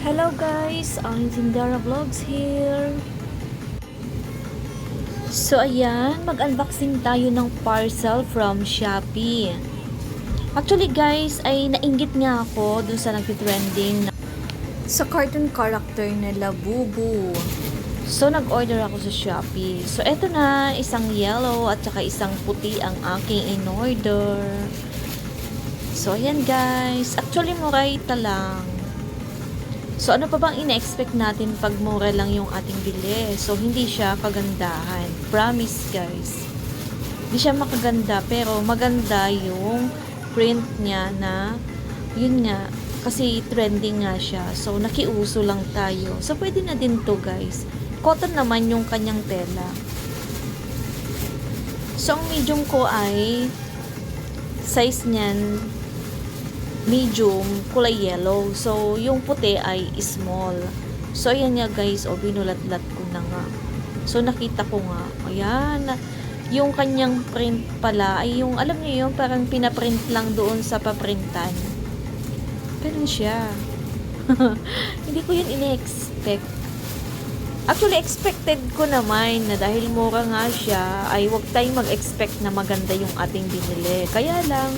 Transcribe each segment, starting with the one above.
Hello guys, ang Zindara Vlogs here. So ayan, mag-unboxing tayo ng parcel from Shopee. Actually guys, ay nainggit nga ako dun sa nag-trending sa cartoon character na Labubu. So nag-order ako sa Shopee. So eto na, isang yellow at saka isang puti ang aking in-order. So ayan guys, actually murayta lang. So, ano pa bang ina-expect natin pag mura lang yung ating bili? So, hindi siya kagandahan. Promise, guys. Hindi siya makaganda, pero maganda yung print niya na, yun nga, kasi trending nga siya. So, nakiuso lang tayo. So, pwede na din to, guys. Cotton naman yung kanyang tela. So, ang medium ko ay size niyan medium, kulay yellow. So, yung puti ay small. So, ayan nga guys. O, binulat-lat ko na nga. So, nakita ko nga. Ayan. Yung kanyang print pala ay yung, alam niyo yung parang pinaprint lang doon sa paprintan. Ganun siya. Hindi ko yun ine-expect. Actually, expected ko naman na dahil mura nga siya, ay huwag tayong mag-expect na maganda yung ating binili. Kaya lang,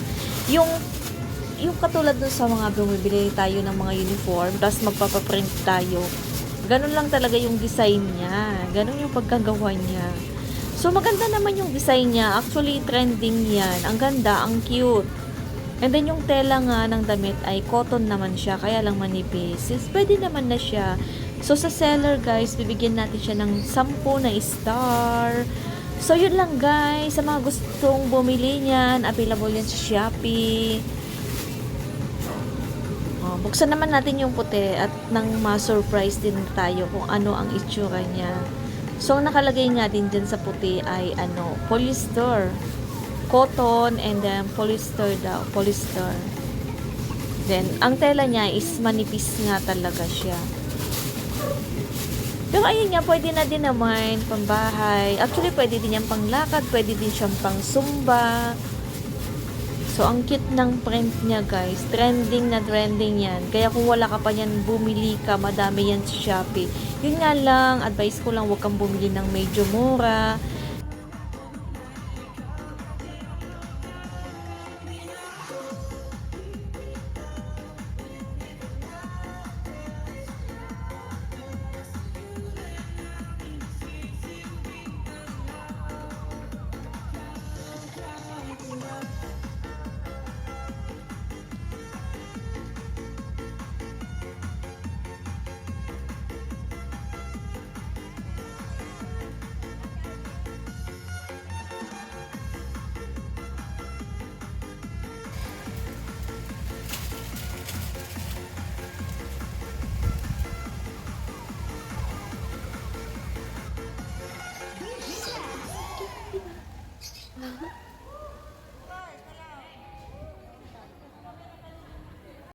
yung katulad dun sa mga bumibili tayo ng mga uniform, tapos magpapaprint tayo. Ganun lang talaga yung design niya. Ganun yung pagkagawa niya. So, maganda naman yung design niya. Actually, trending yan. Ang ganda, ang cute. And then, yung tela nga ng damit ay cotton naman siya, kaya lang manipis. Pwede naman na siya. So, sa seller, guys, bibigyan natin siya ng 10 na star. So, yun lang, guys. Sa mga gustong bumili niyan, available yan sa Shopee. Buksan naman natin yung puti at nang ma-surprise din tayo kung ano ang itsura niya. So, nakalagay nga din dyan sa puti ay polyester. Cotton and then polyester daw. Polyester. Then, ang tela niya is manipis nga talaga siya. Pero ayun nga, pwede na din naman pambahay. Actually, pwede din yan panglakad. Pwede din siyang pang zumba. So, ang cute ng print niya, guys. Trending na trending yan. Kaya kung wala ka pa yan, bumili ka. Madami yan sa Shopee. Yun nga lang, advice ko lang, huwag kang bumili ng medyo mura.